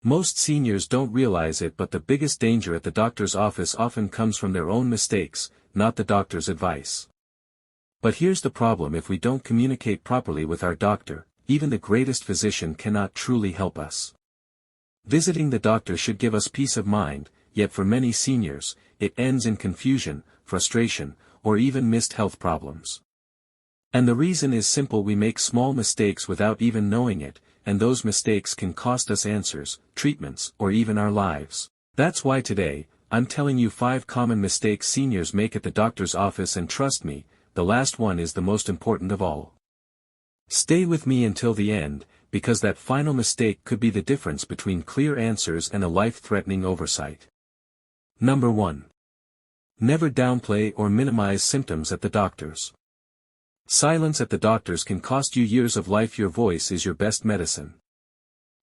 Most seniors don't realize it, but the biggest danger at the doctor's office often comes from their own mistakes, not the doctor's advice. But here's the problem: if we don't communicate properly with our doctor, even the greatest physician cannot truly help us. Visiting the doctor should give us peace of mind, yet for many seniors, it ends in confusion, frustration, or even missed health problems. And the reason is simple: we make small mistakes without even knowing it, and those mistakes can cost us answers, treatments, or even our lives. That's why today, I'm telling you 5 common mistakes seniors make at the doctor's office, and trust me, the last one is the most important of all. Stay with me until the end, because that final mistake could be the difference between clear answers and a life-threatening oversight. Number 1. Never downplay or minimize symptoms at the doctor's. Silence at the doctor's can cost you years of life. Your voice is your best medicine.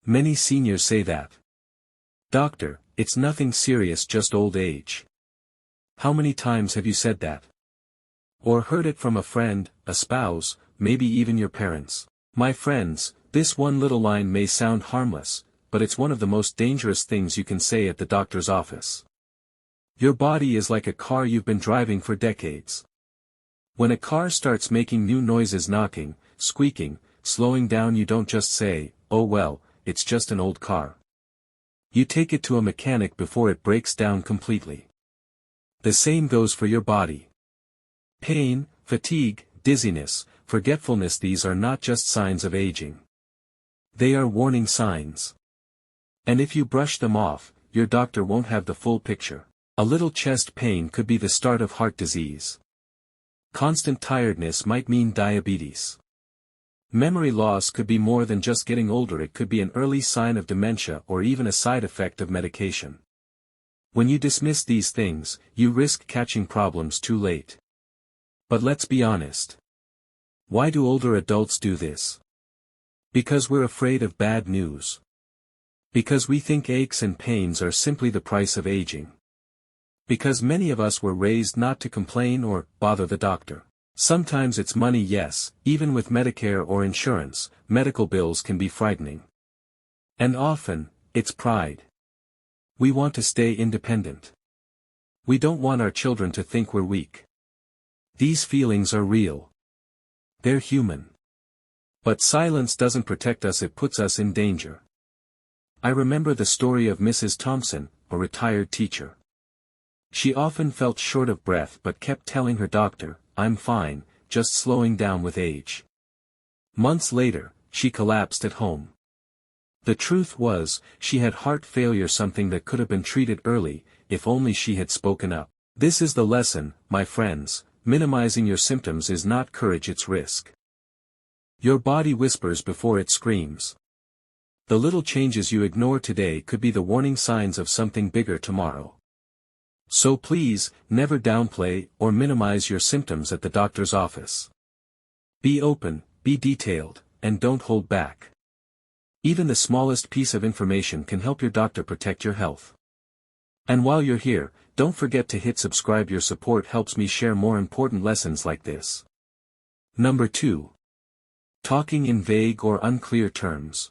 Many seniors say that. "Doctor, it's nothing serious, just old age." How many times have you said that? Or heard it from a friend, a spouse, maybe even your parents? My friends, this one little line may sound harmless, but it's one of the most dangerous things you can say at the doctor's office. Your body is like a car you've been driving for decades. When a car starts making new noises, knocking, squeaking, slowing down, you don't just say, "Oh well, it's just an old car." You take it to a mechanic before it breaks down completely. The same goes for your body. Pain, fatigue, dizziness, forgetfulness, these are not just signs of aging. They are warning signs. And if you brush them off, your doctor won't have the full picture. A little chest pain could be the start of heart disease. Constant tiredness might mean diabetes. Memory loss could be more than just getting older. It could be an early sign of dementia or even a side effect of medication. When you dismiss these things, you risk catching problems too late. But let's be honest. Why do older adults do this? Because we're afraid of bad news. Because we think aches and pains are simply the price of aging. Because many of us were raised not to complain or bother the doctor. Sometimes it's money, yes, even with Medicare or insurance, medical bills can be frightening. And often, it's pride. We want to stay independent. We don't want our children to think we're weak. These feelings are real. They're human. But silence doesn't protect us, it puts us in danger. I remember the story of Mrs. Thompson, a retired teacher. She often felt short of breath but kept telling her doctor, "I'm fine, just slowing down with age." Months later, she collapsed at home. The truth was, she had heart failure, something that could have been treated early, if only she had spoken up. This is the lesson, my friends: minimizing your symptoms is not courage, it's risk. Your body whispers before it screams. The little changes you ignore today could be the warning signs of something bigger tomorrow. So please, never downplay or minimize your symptoms at the doctor's office. Be open, be detailed, and don't hold back. Even the smallest piece of information can help your doctor protect your health. And while you're here, don't forget to hit subscribe. Your support helps me share more important lessons like this. Number 2. Talking in vague or unclear terms.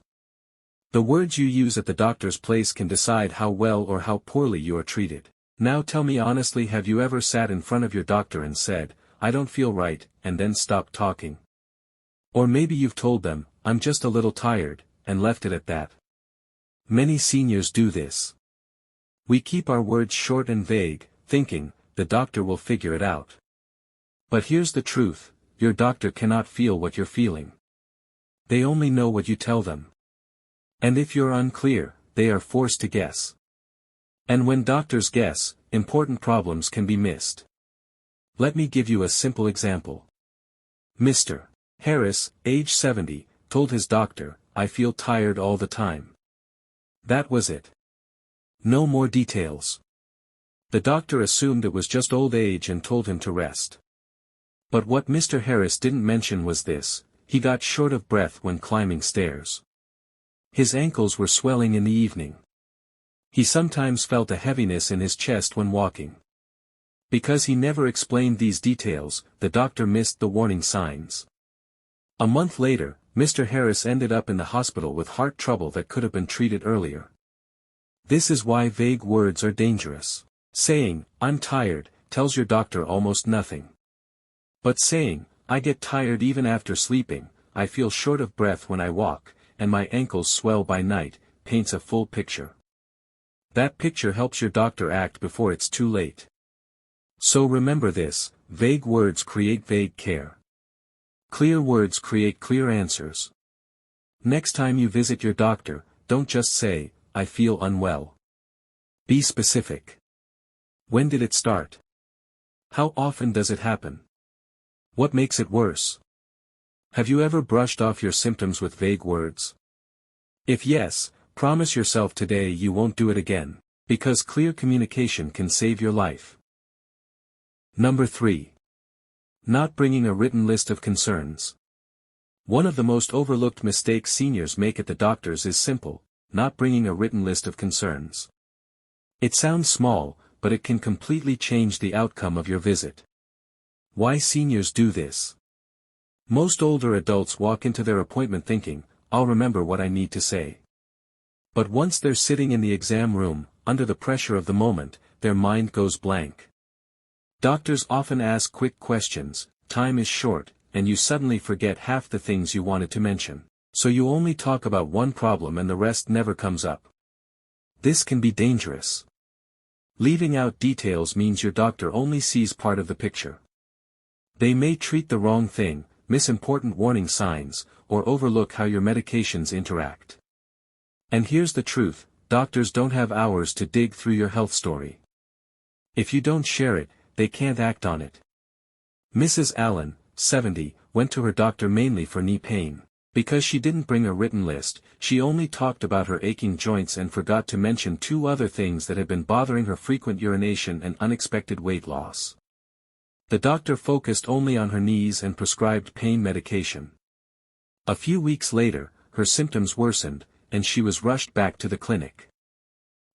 The words you use at the doctor's place can decide how well or how poorly you are treated. Now tell me honestly, have you ever sat in front of your doctor and said, "I don't feel right," and then stopped talking? Or maybe you've told them, "I'm just a little tired," and left it at that. Many seniors do this. We keep our words short and vague, thinking, the doctor will figure it out. But here's the truth, your doctor cannot feel what you're feeling. They only know what you tell them. And if you're unclear, they are forced to guess. And when doctors guess, important problems can be missed. Let me give you a simple example. Mr. Harris, age 70, told his doctor, "I feel tired all the time." That was it. No more details. The doctor assumed it was just old age and told him to rest. But what Mr. Harris didn't mention was this: he got short of breath when climbing stairs. His ankles were swelling in the evening. He sometimes felt a heaviness in his chest when walking. Because he never explained these details, the doctor missed the warning signs. A month later, Mr. Harris ended up in the hospital with heart trouble that could have been treated earlier. This is why vague words are dangerous. Saying, "I'm tired," tells your doctor almost nothing. But saying, "I get tired even after sleeping, I feel short of breath when I walk, and my ankles swell by night," paints a full picture. That picture helps your doctor act before it's too late. So remember this: vague words create vague care. Clear words create clear answers. Next time you visit your doctor, don't just say, "I feel unwell." Be specific. When did it start? How often does it happen? What makes it worse? Have you ever brushed off your symptoms with vague words? If yes, promise yourself today you won't do it again, because clear communication can save your life. Number 3. Not bringing a written list of concerns. One of the most overlooked mistakes seniors make at the doctors is simple: not bringing a written list of concerns. It sounds small, but it can completely change the outcome of your visit. Why seniors do this? Most older adults walk into their appointment thinking, "I'll remember what I need to say." But once they're sitting in the exam room, under the pressure of the moment, their mind goes blank. Doctors often ask quick questions, time is short, and you suddenly forget half the things you wanted to mention. So you only talk about one problem and the rest never comes up. This can be dangerous. Leaving out details means your doctor only sees part of the picture. They may treat the wrong thing, miss important warning signs, or overlook how your medications interact. And here's the truth: doctors don't have hours to dig through your health story. If you don't share it, they can't act on it. Mrs. Allen, 70, went to her doctor mainly for knee pain. Because she didn't bring a written list, she only talked about her aching joints and forgot to mention 2 other things that had been bothering her: frequent urination and unexpected weight loss. The doctor focused only on her knees and prescribed pain medication. A few weeks later, her symptoms worsened, and she was rushed back to the clinic.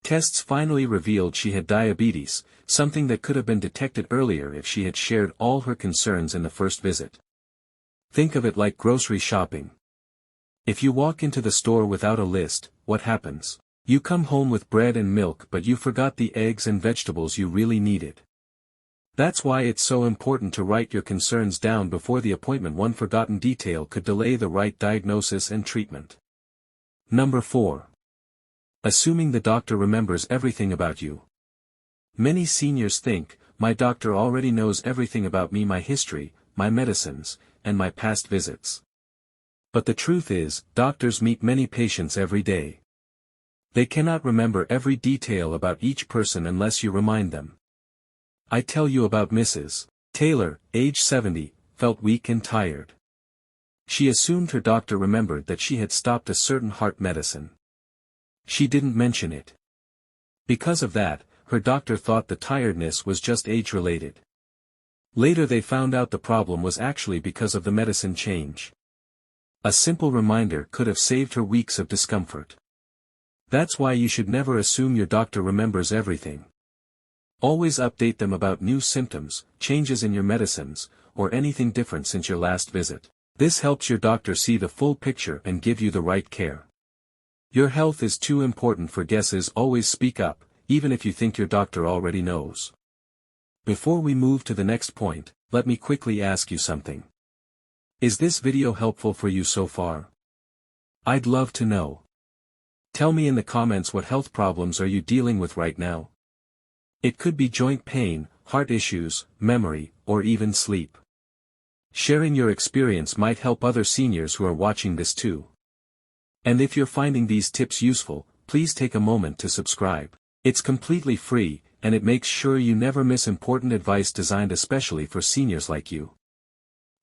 Tests finally revealed she had diabetes, something that could have been detected earlier if she had shared all her concerns in the first visit. Think of it like grocery shopping. If you walk into the store without a list, what happens? You come home with bread and milk, but you forgot the eggs and vegetables you really needed. That's why it's so important to write your concerns down before the appointment. One forgotten detail could delay the right diagnosis and treatment. Number 4. Assuming the doctor remembers everything about you. Many seniors think, "My doctor already knows everything about me: my history, my medicines, and my past visits." But the truth is, doctors meet many patients every day. They cannot remember every detail about each person unless you remind them. I tell you about Mrs. Taylor, age 70, felt weak and tired. She assumed her doctor remembered that she had stopped a certain heart medicine. She didn't mention it. Because of that, her doctor thought the tiredness was just age-related. Later they found out the problem was actually because of the medicine change. A simple reminder could have saved her weeks of discomfort. That's why you should never assume your doctor remembers everything. Always update them about new symptoms, changes in your medicines, or anything different since your last visit. This helps your doctor see the full picture and give you the right care. Your health is too important for guesses. Always speak up, even if you think your doctor already knows. Before we move to the next point, let me quickly ask you something. Is this video helpful for you so far? I'd love to know. Tell me in the comments, what health problems are you dealing with right now? It could be joint pain, heart issues, memory, or even sleep. Sharing your experience might help other seniors who are watching this too. And if you're finding these tips useful, please take a moment to subscribe. It's completely free, and it makes sure you never miss important advice designed especially for seniors like you.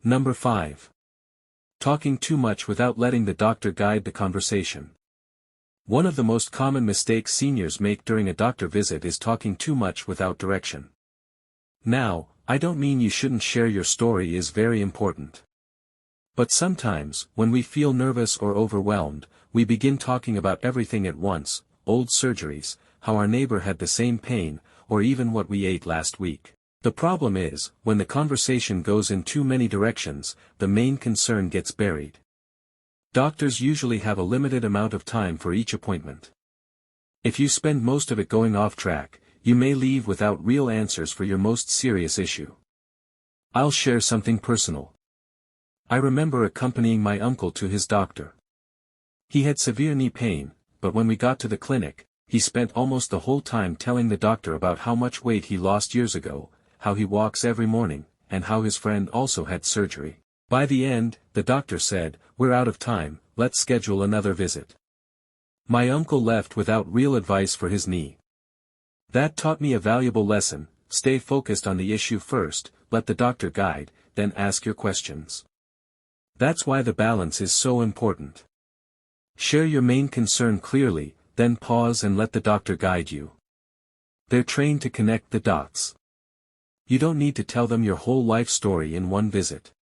Number 5. Talking too much without letting the doctor guide the conversation. One of the most common mistakes seniors make during a doctor visit is talking too much without direction. Now, I don't mean you shouldn't share your story. Is very important. But sometimes, when we feel nervous or overwhelmed, we begin talking about everything at once: old surgeries, how our neighbor had the same pain, or even what we ate last week. The problem is, when the conversation goes in too many directions, the main concern gets buried. Doctors usually have a limited amount of time for each appointment. If you spend most of it going off track, you may leave without real answers for your most serious issue. I'll share something personal. I remember accompanying my uncle to his doctor. He had severe knee pain, but when we got to the clinic, he spent almost the whole time telling the doctor about how much weight he lost years ago, how he walks every morning, and how his friend also had surgery. By the end, the doctor said, "We're out of time, let's schedule another visit." My uncle left without real advice for his knee. That taught me a valuable lesson: stay focused on the issue first, let the doctor guide, then ask your questions. That's why the balance is so important. Share your main concern clearly, then pause and let the doctor guide you. They're trained to connect the dots. You don't need to tell them your whole life story in one visit.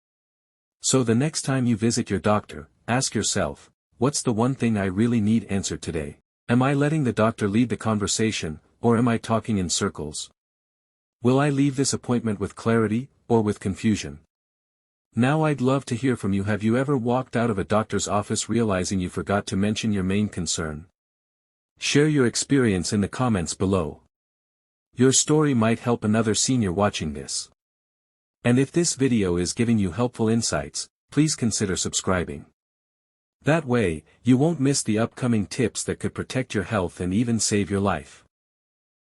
So the next time you visit your doctor, ask yourself, what's the one thing I really need answered today? Am I letting the doctor lead the conversation, or am I talking in circles? Will I leave this appointment with clarity, or with confusion? Now I'd love to hear from you. Have you ever walked out of a doctor's office realizing you forgot to mention your main concern? Share your experience in the comments below. Your story might help another senior watching this. And if this video is giving you helpful insights, please consider subscribing. That way, you won't miss the upcoming tips that could protect your health and even save your life.